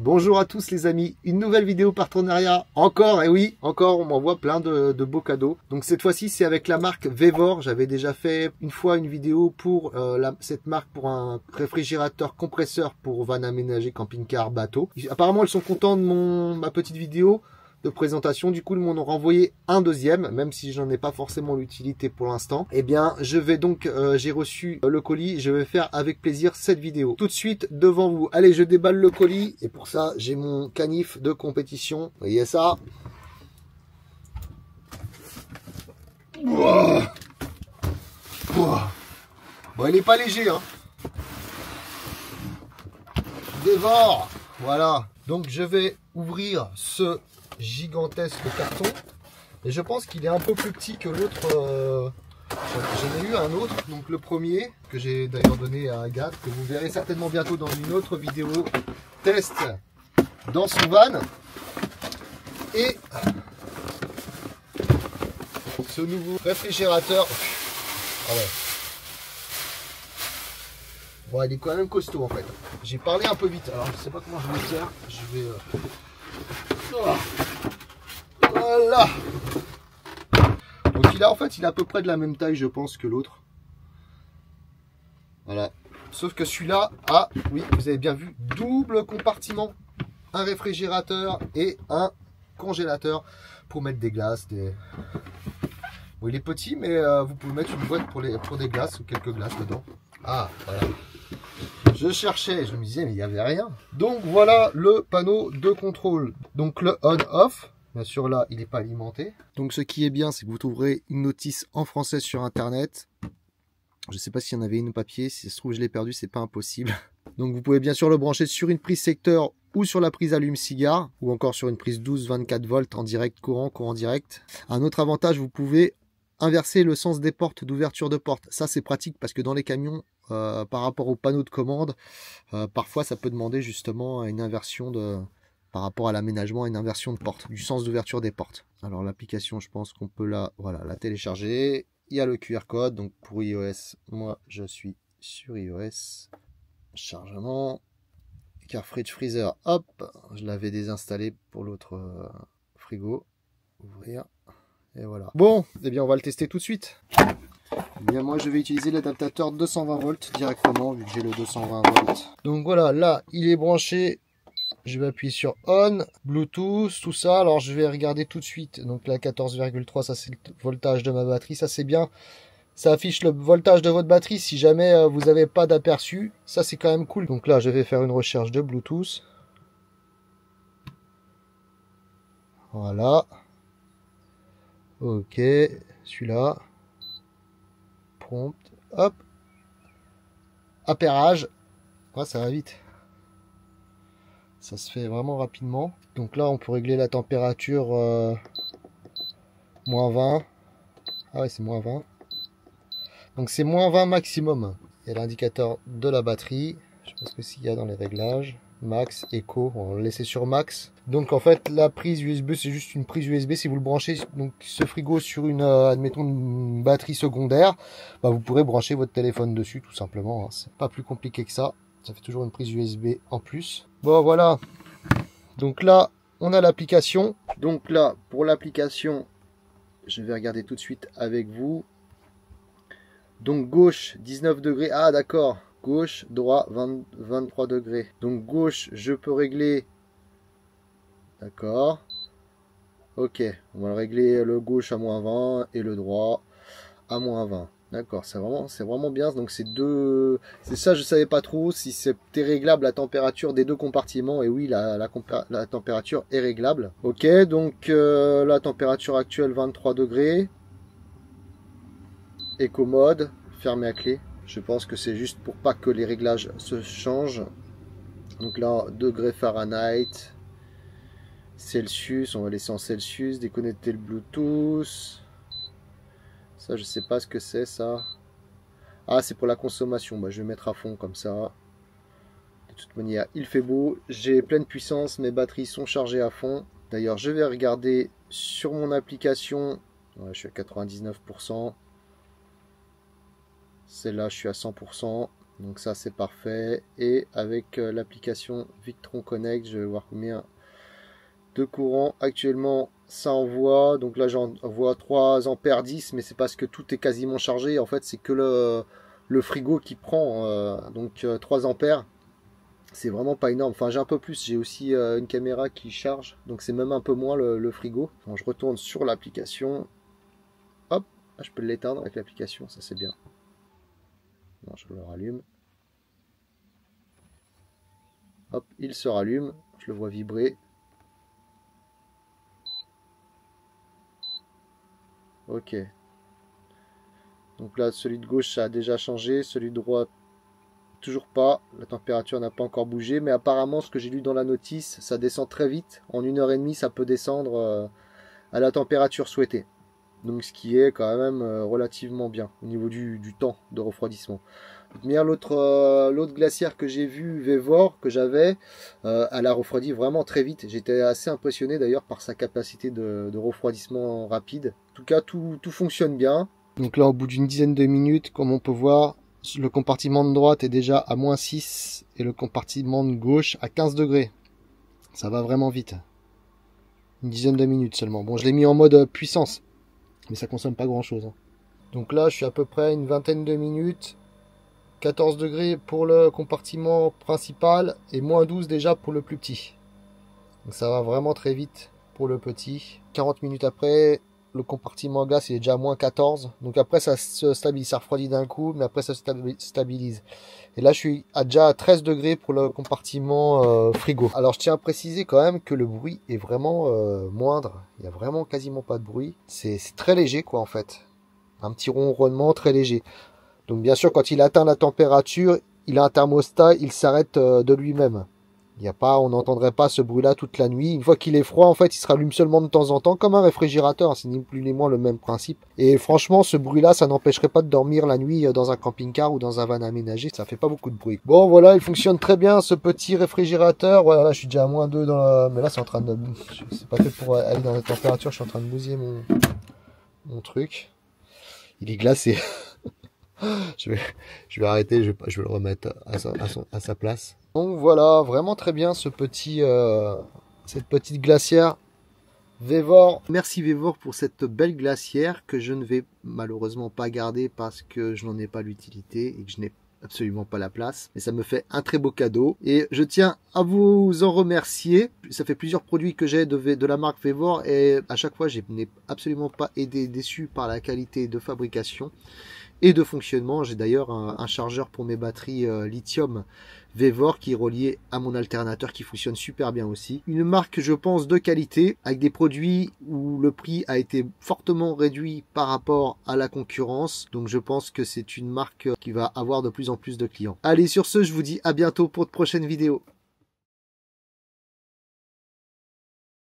Bonjour à tous les amis, une nouvelle vidéo partenariat, encore, et oui, encore on m'envoie plein de beaux cadeaux. Donc cette fois-ci c'est avec la marque Vevor, j'avais déjà fait une fois une vidéo pour cette marque pour un réfrigérateur compresseur pour van aménagé, camping-car, bateau. Apparemment ils sont contents de ma petite vidéo de présentation, du coup ils m'en ont renvoyé un deuxième, même si j'en ai pas forcément l'utilité pour l'instant. Eh bien je vais donc, j'ai reçu le colis, je vais faire avec plaisir cette vidéo. Tout de suite devant vous, allez je déballe le colis, et pour ça j'ai mon canif de compétition, vous voyez ça. Ouah. Ouah. Bon il est pas léger hein. Vevor, voilà, donc je vais ouvrir ce gigantesque carton et je pense qu'il est un peu plus petit que l'autre. J'en ai eu un autre, donc le premier que j'ai d'ailleurs donné à Agathe, que vous verrez certainement bientôt dans une autre vidéo test dans son van, et ce nouveau réfrigérateur. Ah ouais. Bon, il est quand même costaud en fait. J'ai parlé un peu vite, alors je sais pas comment je vais faire. Je vais voilà. Donc il a en fait, il est à peu près de la même taille je pense que l'autre. Voilà. Sauf que celui-là a, oui, vous avez bien vu, double compartiment. Un réfrigérateur et un congélateur pour mettre des glaces. Bon, il est petit, mais vous pouvez mettre une boîte pour des glaces ou quelques glaces dedans. Ah, voilà. Je cherchais, je me disais, mais il n'y avait rien. Donc voilà le panneau de contrôle. Donc le on-off. Bien sûr, là, il n'est pas alimenté. Donc, ce qui est bien, c'est que vous trouverez une notice en français sur Internet. Je ne sais pas s'il y en avait une papier. Si ça se trouve, je l'ai perdu, c'est pas impossible. Donc, vous pouvez bien sûr le brancher sur une prise secteur ou sur la prise allume-cigare ou encore sur une prise 12-24 volts en direct courant direct. Un autre avantage, vous pouvez inverser le sens des portes d'ouverture de porte. Ça, c'est pratique parce que dans les camions, par rapport au panneau de commande, parfois, ça peut demander justement une inversion par rapport à l'aménagement, une inversion de porte, du sens d'ouverture des portes. Alors l'application, je pense qu'on peut la télécharger. Il y a le QR code, donc pour iOS, moi je suis sur iOS. Chargement, Carfridge Freezer, hop, je l'avais désinstallé pour l'autre frigo. Ouvrir, et voilà. Bon, eh bien on va le tester tout de suite. Eh bien moi je vais utiliser l'adaptateur 220 volts directement, vu que j'ai le 220 volts. Donc voilà, là il est branché. Je vais appuyer sur on, Bluetooth, tout ça. Alors je vais regarder tout de suite. Donc là 14,3, ça c'est le voltage de ma batterie. Ça c'est bien. Ça affiche le voltage de votre batterie si jamais vous n'avez pas d'aperçu. Ça c'est quand même cool. Donc là je vais faire une recherche de Bluetooth. Voilà. Ok. Celui-là. Prompt. Hop. Appairage. Ouais, ça va vite. Ça se fait vraiment rapidement. Donc là, on peut régler la température moins 20. Ah ouais, c'est moins 20. Donc c'est moins 20 maximum. Il y a l'indicateur de la batterie. Je sais pas ce qu'il y a dans les réglages. Max, Echo, on va le laisser sur Max. Donc en fait, la prise USB, c'est juste une prise USB. Si vous le branchez, donc ce frigo sur une, admettons, une batterie secondaire, bah, vous pourrez brancher votre téléphone dessus, tout simplement. Hein. C'est pas plus compliqué que ça. Ça fait toujours une prise USB en plus. Bon, voilà. Donc là, on a l'application. Donc là, pour l'application, je vais regarder tout de suite avec vous. Donc gauche, 19 degrés. Ah, d'accord. Gauche, droit, 23 degrés. Donc gauche, je peux régler. D'accord. Ok. On va régler le gauche à moins 20 et le droit à moins 20. D'accord, c'est vraiment bien. Donc c'est ça, je savais pas trop si c'était réglable la température des deux compartiments. Et oui, la température est réglable. Ok, donc la température actuelle 23 degrés. Eco mode, fermé à clé. Je pense que c'est juste pour pas que les réglages se changent. Donc là, degrés Fahrenheit, Celsius, on va laisser en Celsius, déconnecter le Bluetooth. Ça, je sais pas ce que c'est, ça. Ah, c'est pour la consommation. Bah, je vais mettre à fond comme ça. De toute manière, il fait beau. J'ai pleine puissance. Mes batteries sont chargées à fond. D'ailleurs, je vais regarder sur mon application. Ouais, je suis à 99%. Celle-là, je suis à 100%. Donc ça c'est parfait. Et avec l'application Victron Connect, je vais voir combien de courant actuellement ça envoie. Donc là j'envoie 3 ampères 10, mais c'est parce que tout est quasiment chargé. En fait c'est que le frigo qui prend donc 3 ampères. C'est vraiment pas énorme. Enfin j'ai un peu plus, j'ai aussi une caméra qui charge, donc c'est même un peu moins le frigo. Quand je retourne sur l'application, hop, je peux l'éteindre avec l'application, ça c'est bien. Non, je le rallume. Hop, il se rallume, je le vois vibrer. Ok. Donc là, celui de gauche, ça a déjà changé. Celui de droite, toujours pas. La température n'a pas encore bougé. Mais apparemment, ce que j'ai lu dans la notice, ça descend très vite. En 1h30, ça peut descendre à la température souhaitée. Donc ce qui est quand même relativement bien au niveau du temps de refroidissement. L'autre glacière que j'ai vu, Vévor, que j'avais, elle a refroidi vraiment très vite. J'étais assez impressionné d'ailleurs par sa capacité de refroidissement rapide. En tout cas, tout fonctionne bien. Donc là, au bout d'une dizaine de minutes, comme on peut voir, le compartiment de droite est déjà à -6 et le compartiment de gauche à 15 degrés. Ça va vraiment vite. Une dizaine de minutes seulement. Bon, je l'ai mis en mode puissance, mais ça consomme pas grand chose. Donc là, je suis à peu près une vingtaine de minutes. 14 degrés pour le compartiment principal et -12 déjà pour le plus petit. Donc ça va vraiment très vite pour le petit. 40 minutes après, le compartiment gaz il est déjà à -14. Donc après ça se stabilise, ça refroidit d'un coup, mais après ça se stabilise. Et là je suis déjà à 13 degrés pour le compartiment frigo. Alors je tiens à préciser quand même que le bruit est vraiment moindre. Il n'y a vraiment quasiment pas de bruit. C'est très léger quoi en fait. Un petit ronronnement très léger. Donc bien sûr, quand il atteint la température, il a un thermostat, il s'arrête de lui-même. Il y a pas, on n'entendrait pas ce bruit-là toute la nuit. Une fois qu'il est froid, en fait, il se rallume seulement de temps en temps, comme un réfrigérateur. C'est ni plus ni moins le même principe. Et franchement, ce bruit-là, ça n'empêcherait pas de dormir la nuit dans un camping-car ou dans un van aménagé. Ça fait pas beaucoup de bruit. Bon, voilà, il fonctionne très bien, ce petit réfrigérateur. Voilà, là, je suis déjà à -2 dans la... Mais là, c'est en train de... C'est pas fait pour aller dans la température. Je suis en train de bousiller mon truc. Il est glacé. Je vais arrêter, je vais le remettre à sa place. Donc voilà, vraiment très bien cette petite glacière Vévor. Merci Vévor pour cette belle glacière que je ne vais malheureusement pas garder parce que je n'en ai pas l'utilité et que je n'ai absolument pas la place. Mais ça me fait un très beau cadeau et je tiens à vous en remercier. Ça fait plusieurs produits que j'ai de la marque Vévor et à chaque fois je n'ai absolument pas été déçu par la qualité de fabrication et de fonctionnement. J'ai d'ailleurs un chargeur pour mes batteries lithium Vévor qui est relié à mon alternateur qui fonctionne super bien aussi. Une marque je pense de qualité avec des produits où le prix a été fortement réduit par rapport à la concurrence. Donc je pense que c'est une marque qui va avoir de plus en plus de clients. Allez, sur ce, je vous dis à bientôt pour de prochaines vidéos.